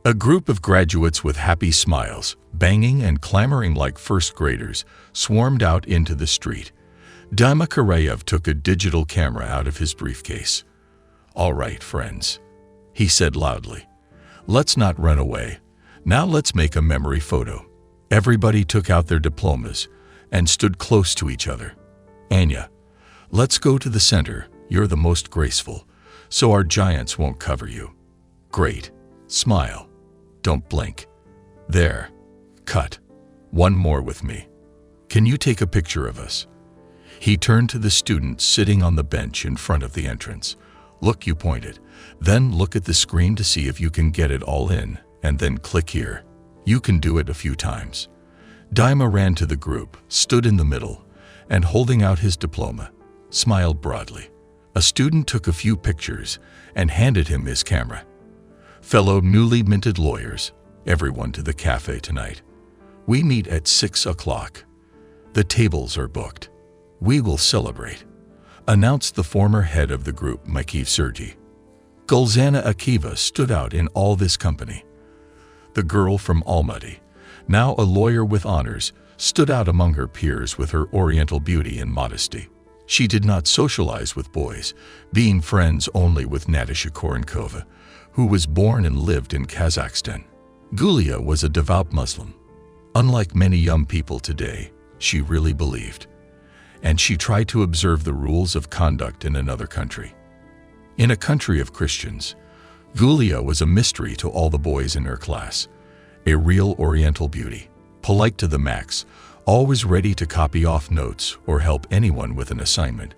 A group of graduates with happy smiles, banging and clamoring like first graders, swarmed out into the street. Dima Karayev took a digital camera out of his briefcase. "All right, friends," he said loudly. "Let's not run away. Now let's make a memory photo." Everybody took out their diplomas and stood close to each other. "Anya, let's go to the center. You're the most graceful, so our giants won't cover you." "Great. Smile. Don't blink. There. Cut. One more with me. Can you take a picture of us?" He turned to the student sitting on the bench in front of the entrance. "Look," you pointed. "Then look at the screen to see if you can get it all in, and then click here. You can do it a few times." Dima ran to the group, stood in the middle, and holding out his diploma, smiled broadly. A student took a few pictures and handed him his camera. "Fellow newly minted lawyers, everyone to the cafe tonight. We meet at 6 o'clock. The tables are booked. We will celebrate," announced the former head of the group, Mikhail Sergey. Gulzana Akiva stood out in all this company. The girl from Almaty, now a lawyer with honors, stood out among her peers with her oriental beauty and modesty. She did not socialize with boys, being friends only with Natasha Korenkova, who was born and lived in Kazakhstan. Gulia was a devout Muslim. Unlike many young people today, she really believed, and she tried to observe the rules of conduct in another country. In a country of Christians, Gulia was a mystery to all the boys in her class, a real oriental beauty, polite to the max, always ready to copy off notes or help anyone with an assignment.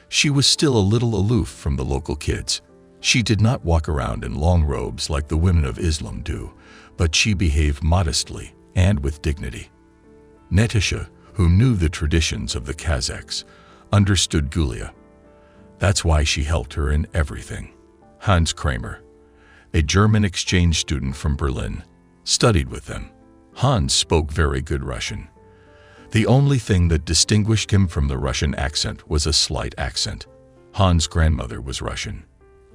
She was still a little aloof from the local kids. She did not walk around in long robes like the women of Islam do, but she behaved modestly and with dignity. Natasha, who knew the traditions of the Kazakhs, understood Gulia. That's why she helped her in everything. Hans Kramer, a German exchange student from Berlin, studied with them. Hans spoke very good Russian. The only thing that distinguished him from the Russian accent was a slight accent. Hans' grandmother was Russian.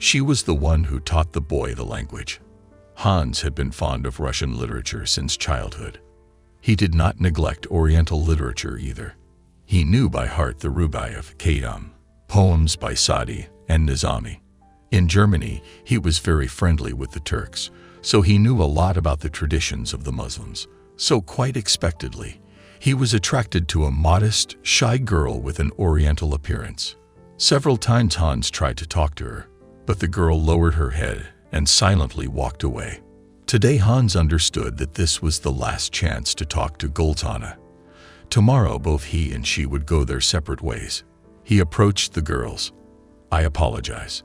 She was the one who taught the boy the language. Hans had been fond of Russian literature since childhood. He did not neglect Oriental literature either. He knew by heart the Rubaiyat, Khayyam, poems by Sadi and Nizami. In Germany, he was very friendly with the Turks, so he knew a lot about the traditions of the Muslims. So quite expectedly, he was attracted to a modest, shy girl with an Oriental appearance. Several times Hans tried to talk to her, but the girl lowered her head and silently walked away. Today Hans understood that this was the last chance to talk to Gulzana. Tomorrow both he and she would go their separate ways. He approached the girls. "I apologize.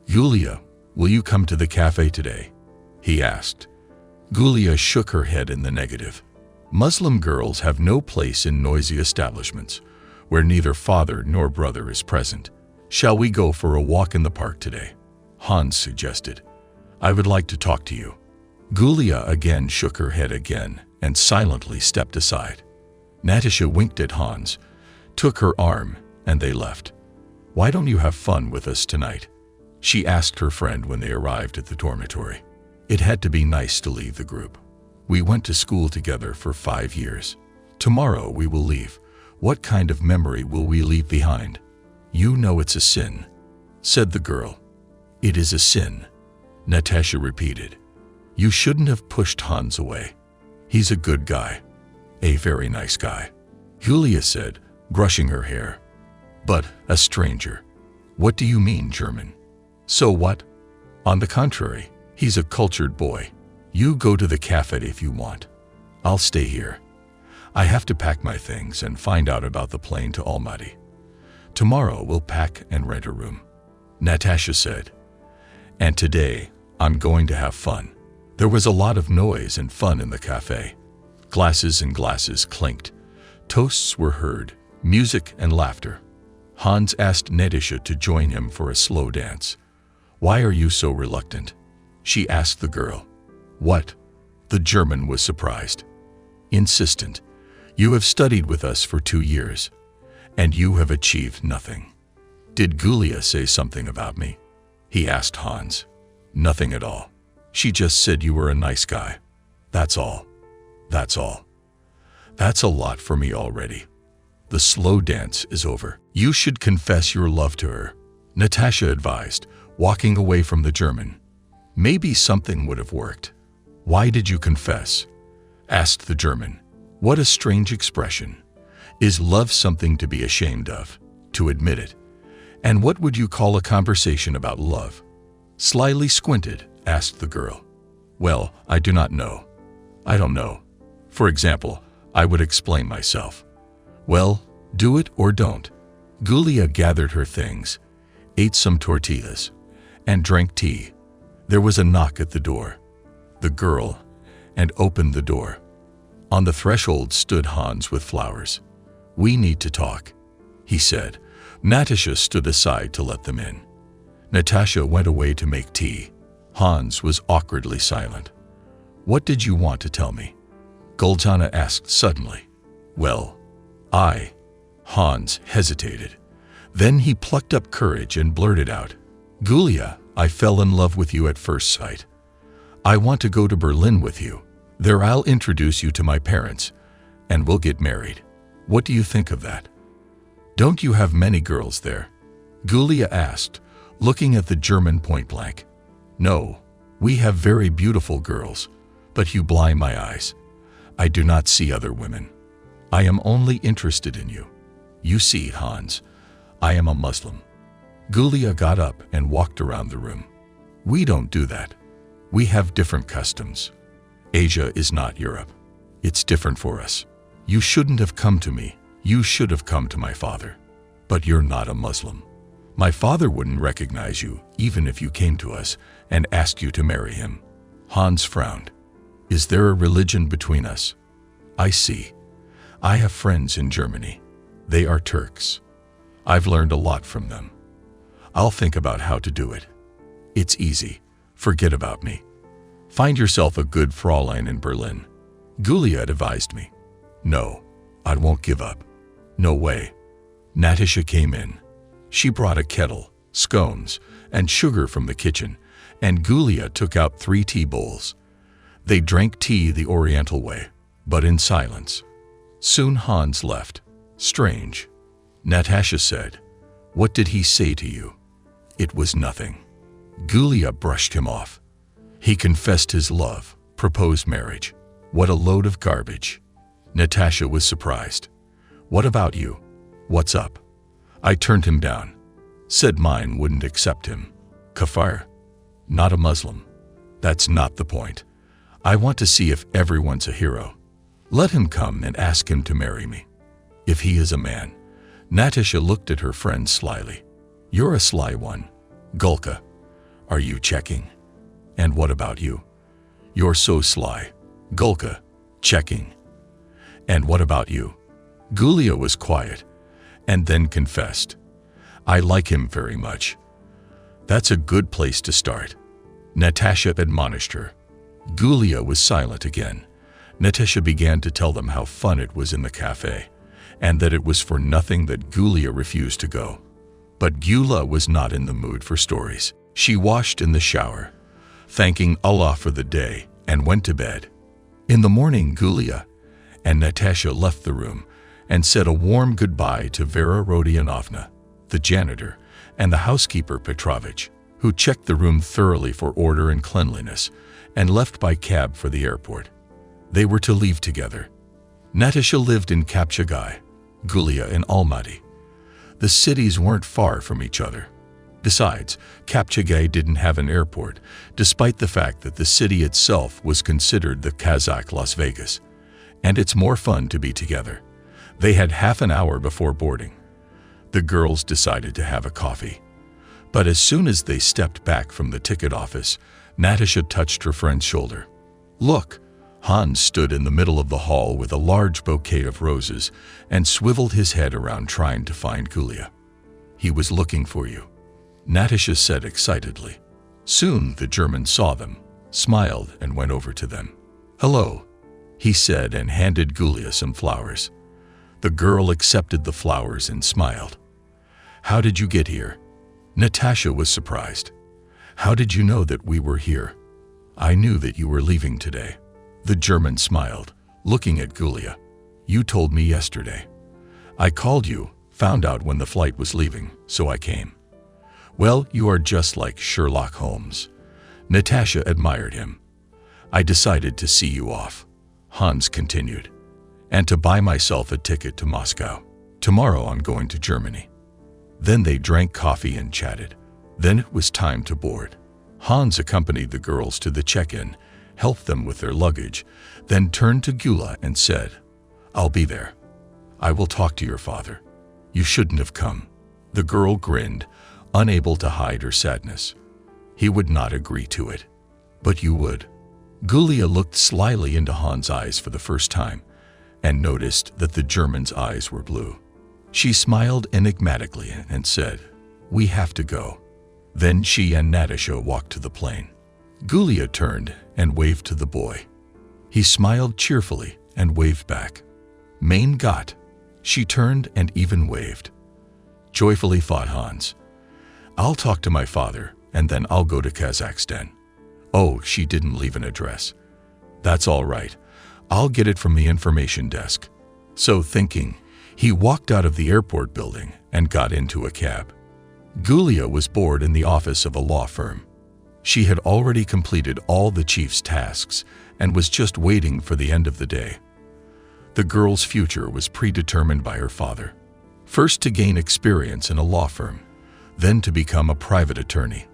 Gulia, will you come to the cafe today?" he asked. Gulia shook her head in the negative. Muslim girls have no place in noisy establishments, where neither father nor brother is present. "Shall we go for a walk in the park today?" Hans suggested. "I would like to talk to you." Gulia again shook her head again and silently stepped aside. Natasha winked at Hans, took her arm, and they left. "Why don't you have fun with us tonight?" she asked her friend when they arrived at the dormitory. It had to be nice to leave the group. "We went to school together for 5 years. Tomorrow we will leave. What kind of memory will we leave behind?" "You know it's a sin," said the girl. "It is a sin," Natasha repeated. "You shouldn't have pushed Hans away. He's a good guy. A very nice guy," Julia said, brushing her hair. "But a stranger. What do you mean, German? So what? On the contrary, he's a cultured boy. You go to the cafe if you want. I'll stay here. I have to pack my things and find out about the plane to Almaty. Tomorrow we'll pack and rent a room," Natasha said. "And today, I'm going to have fun." There was a lot of noise and fun in the cafe. Glasses and glasses clinked. Toasts were heard, music and laughter. Hans asked Natasha to join him for a slow dance. "Why are you so reluctant?" she asked the girl. "What?" The German was surprised. Insistent. "You have studied with us for 2 years, and you have achieved nothing." "Did Gulia say something about me?" he asked Hans. "Nothing at all. She just said you were a nice guy. That's all. That's all. That's a lot for me already. The slow dance is over. You should confess your love to her, Natasha advised, walking away from the German. Maybe something would have worked. Why did you confess? Asked the German. What a strange expression. Is love something to be ashamed of? To admit it? And what would you call a conversation about love? Slyly squinted, asked the girl. Well, I do not know. I don't know. For example, I would explain myself. Well, do it or don't. Gulia gathered her things, ate some tortillas, and drank tea. There was a knock at the door. The girl opened the door. On the threshold stood Hans with flowers. We need to talk, he said. Natasha stood aside to let them in. Natasha went away to make tea. Hans was awkwardly silent. What did you want to tell me? Gulzana asked suddenly. Well, Hans hesitated. Then he plucked up courage and blurted out, Gulia, I fell in love with you at first sight. I want to go to Berlin with you. There I'll introduce you to my parents, and we'll get married. What do you think of that? Don't you have many girls there? Gulia asked, looking at the German point blank. No, we have very beautiful girls, but you blind my eyes. I do not see other women. I am only interested in you. You see, Hans, I am a Muslim. Gulia got up and walked around the room. We don't do that. We have different customs. Asia is not Europe. It's different for us. You shouldn't have come to me. You should have come to my father. But you're not a Muslim. My father wouldn't recognize you even if you came to us and asked you to marry him. Hans frowned. Is there a religion between us? I see. I have friends in Germany. They are Turks. I've learned a lot from them. I'll think about how to do it. It's easy. Forget about me. Find yourself a good Fräulein in Berlin. Gulia advised me. No, I won't give up. No way. Natasha came in. She brought a kettle, scones, and sugar from the kitchen, and Gulia took out 3 tea bowls. They drank tea the Oriental way, but in silence. Soon Hans left. Strange. Natasha said, What did he say to you? It was nothing. Gulia brushed him off. He confessed his love, proposed marriage. What a load of garbage. Natasha was surprised. What about you? What's up? I turned him down. Said mine wouldn't accept him. Kafir. Not a Muslim. That's not the point. I want to see if everyone's a hero. Let him come and ask him to marry me. If he is a man. Natasha looked at her friend slyly. You're a sly one. Gulka. Are you checking? And what about you? You're so sly. Gulka. Checking. And what about you? Gulia was quiet, and then confessed. I like him very much. That's a good place to start. Natasha admonished her. Gulia was silent again. Natasha began to tell them how fun it was in the cafe, and that it was for nothing that Gulia refused to go. But Gula was not in the mood for stories. She washed in the shower, thanking Allah for the day, and went to bed. In the morning, Gulia and Natasha left the room and said a warm goodbye to Vera Rodionovna, the janitor, and the housekeeper Petrovich, who checked the room thoroughly for order and cleanliness and left by cab for the airport. They were to leave together. Natasha lived in Kapchagai, Gulia in Almaty. The cities weren't far from each other. Besides, Kapchagai didn't have an airport, despite the fact that the city itself was considered the Kazakh Las Vegas. And it's more fun to be together. They had half an hour before boarding. The girls decided to have a coffee. But as soon as they stepped back from the ticket office, Natasha touched her friend's shoulder. Look! Hans stood in the middle of the hall with a large bouquet of roses and swiveled his head around trying to find Gulia. He was looking for you, Natasha said excitedly. Soon the German saw them, smiled, and went over to them. Hello, he said and handed Gulia some flowers. The girl accepted the flowers and smiled. How did you get here? Natasha was surprised. How did you know that we were here? I knew that you were leaving today. The German smiled, looking at Gulia. You told me yesterday. I called you, found out when the flight was leaving, so I came. Well, you are just like Sherlock Holmes. Natasha admired him. I decided to see you off, Hans continued, and to buy myself a ticket to Moscow. Tomorrow I'm going to Germany. Then they drank coffee and chatted. Then it was time to board. Hans accompanied the girls to the check-in, helped them with their luggage, then turned to Gula and said, I'll be there. I will talk to your father. You shouldn't have come. The girl grinned, unable to hide her sadness. He would not agree to it. But you would. Gulia looked slyly into Hans' eyes for the first time and noticed that the German's eyes were blue. She smiled enigmatically and said, We have to go. Then she and Natasha walked to the plane. Gulia turned and waved to the boy. He smiled cheerfully and waved back. Mein Gott. She turned and even waved. Joyfully thought Hans. I'll talk to my father and then I'll go to Kazakhstan. Oh, she didn't leave an address. That's all right. I'll get it from the information desk. So thinking, he walked out of the airport building and got into a cab. Gulia was bored in the office of a law firm. She had already completed all the chief's tasks and was just waiting for the end of the day. The girl's future was predetermined by her father. First to gain experience in a law firm, then to become a private attorney.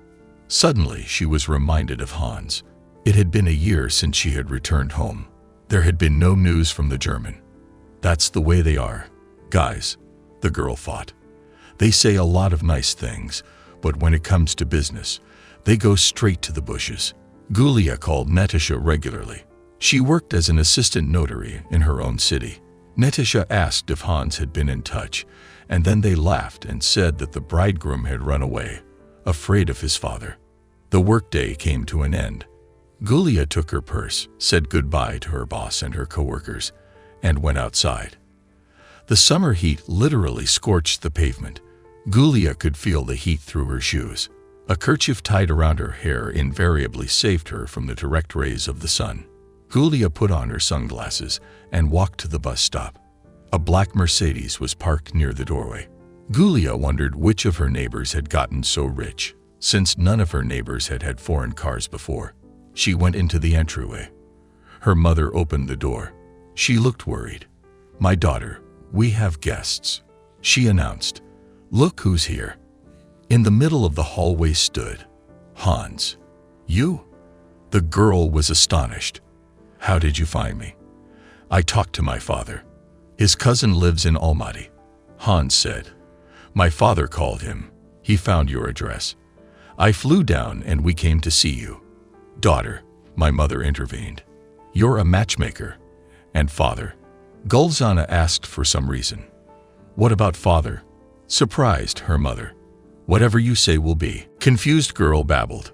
Suddenly, she was reminded of Hans. It had been a year since she had returned home. There had been no news from the German. That's the way they are. Guys, the girl thought. They say a lot of nice things, but when it comes to business, they go straight to the bushes. Gulia called Natasha regularly. She worked as an assistant notary in her own city. Natasha asked if Hans had been in touch, and then they laughed and said that the bridegroom had run away, afraid of his father. The workday came to an end. Gulia took her purse, said goodbye to her boss and her coworkers, and went outside. The summer heat literally scorched the pavement. Gulia could feel the heat through her shoes. A kerchief tied around her hair invariably saved her from the direct rays of the sun. Gulia put on her sunglasses and walked to the bus stop. A black Mercedes was parked near the doorway. Gulia wondered which of her neighbors had gotten so rich, since none of her neighbors had had foreign cars before. She went into the entryway. Her mother opened the door. She looked worried. My daughter, we have guests, she announced. Look who's here. In the middle of the hallway stood Hans. You? The girl was astonished. How did you find me? I talked to my father. His cousin lives in Almaty. Hans said. My father called him. He found your address. I flew down and we came to see you. Daughter, my mother intervened. You're a matchmaker. And father? Gulzana asked for some reason. What about father? Surprised her mother. Whatever you say will be. Confused girl babbled.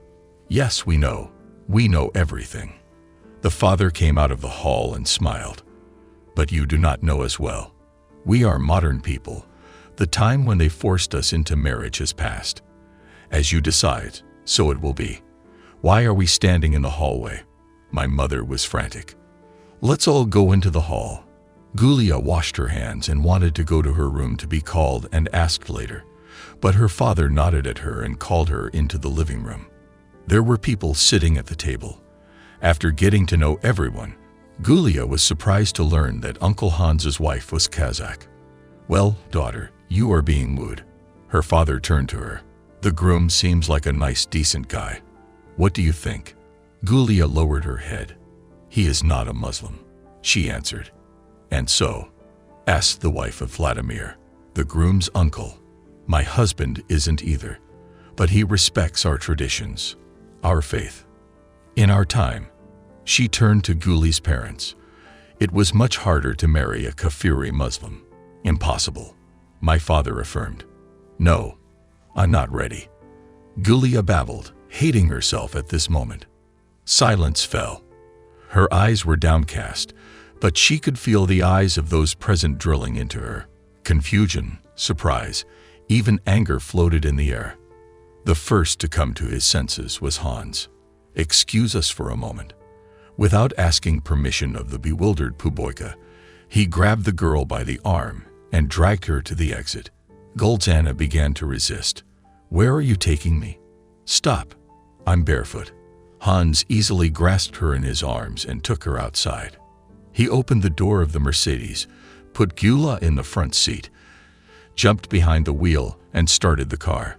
Yes, we know. We know everything. The father came out of the hall and smiled. But you do not know as well. We are modern people. The time when they forced us into marriage has passed. As you decide, so it will be. Why are we standing in the hallway? My mother was frantic. Let's all go into the hall. Gulia washed her hands and wanted to go to her room to be called and asked later, but her father nodded at her and called her into the living room. There were people sitting at the table. After getting to know everyone, Gulia was surprised to learn that Uncle Hans's wife was Kazakh. Well, daughter, you are being wooed. Her father turned to her. The groom seems like a nice, decent guy. What do you think? Gulia lowered her head. He is not a Muslim, she answered. And so? Asked the wife of Vladimir, the groom's uncle. My husband isn't either, but he respects our traditions, our faith. In our time, she turned to Guli's parents. It was much harder to marry a Kafiri Muslim. Impossible, my father affirmed. No, I'm not ready. Gulia babbled, hating herself at this moment. Silence fell. Her eyes were downcast, but she could feel the eyes of those present drilling into her. Confusion, surprise, even anger floated in the air. The first to come to his senses was Hans. Excuse us for a moment." Without asking permission of the bewildered Puboyka, he grabbed the girl by the arm and dragged her to the exit. Golzana began to resist. "Where are you taking me? Stop. I'm barefoot." Hans easily grasped her in his arms and took her outside. He opened the door of the Mercedes, put Gula in the front seat, jumped behind the wheel, and started the car.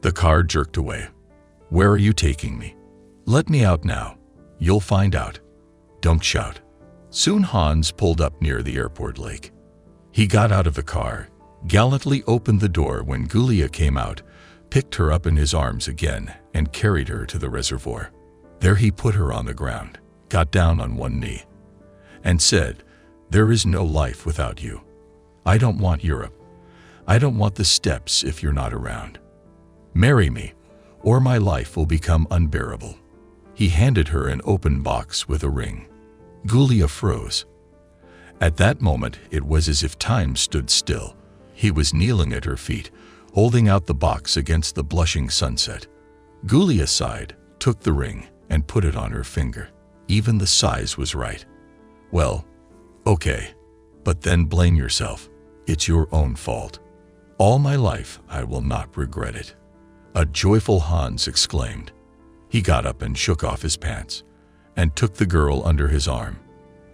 The car jerked away. "Where are you taking me? Let me out now. You'll find out. Don't shout." Soon Hans pulled up near the airport lake. He got out of the car, gallantly opened the door when Gulia came out, picked her up in his arms again, and carried her to the reservoir. There he put her on the ground, got down on one knee, and said, "There is no life without you. I don't want Europe. I don't want the steppes if you're not around. Marry me, or my life will become unbearable." He handed her an open box with a ring. Gulia froze. At that moment, it was as if time stood still. He was kneeling at her feet, holding out the box against the blushing sunset. Gulia sighed, took the ring, and put it on her finger. Even the size was right. "Well, okay, but then blame yourself. It's your own fault. All my life I will not regret it." A joyful Hans exclaimed. He got up and shook off his pants, and took the girl under his arm.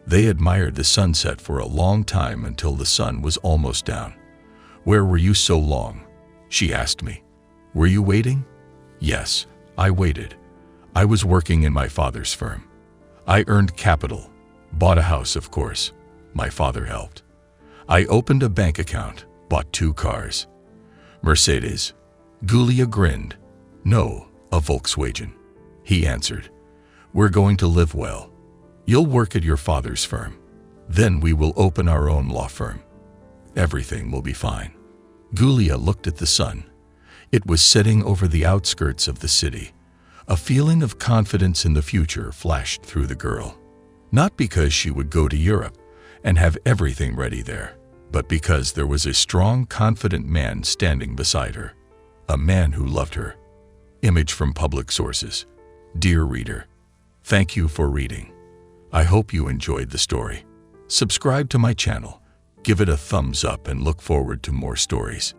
They admired the sunset for a long time until the sun was almost down. "Where were you so long?" she asked me. "Were you waiting?" "Yes, I waited. I was working in my father's firm. I earned capital, bought a house, of course. My father helped. I opened a bank account, bought 2 cars. Mercedes." Gulia grinned. "No, a Volkswagen." He answered, "We're going to live well. You'll work at your father's firm. Then we will open our own law firm. Everything will be fine." Gulia looked at the sun. It was setting over the outskirts of the city. A feeling of confidence in the future flashed through the girl. Not because she would go to Europe and have everything ready there, but because there was a strong, confident man standing beside her. A man who loved her. Image from public sources. Dear reader, thank you for reading. I hope you enjoyed the story. Subscribe to my channel, give it a thumbs up, and look forward to more stories.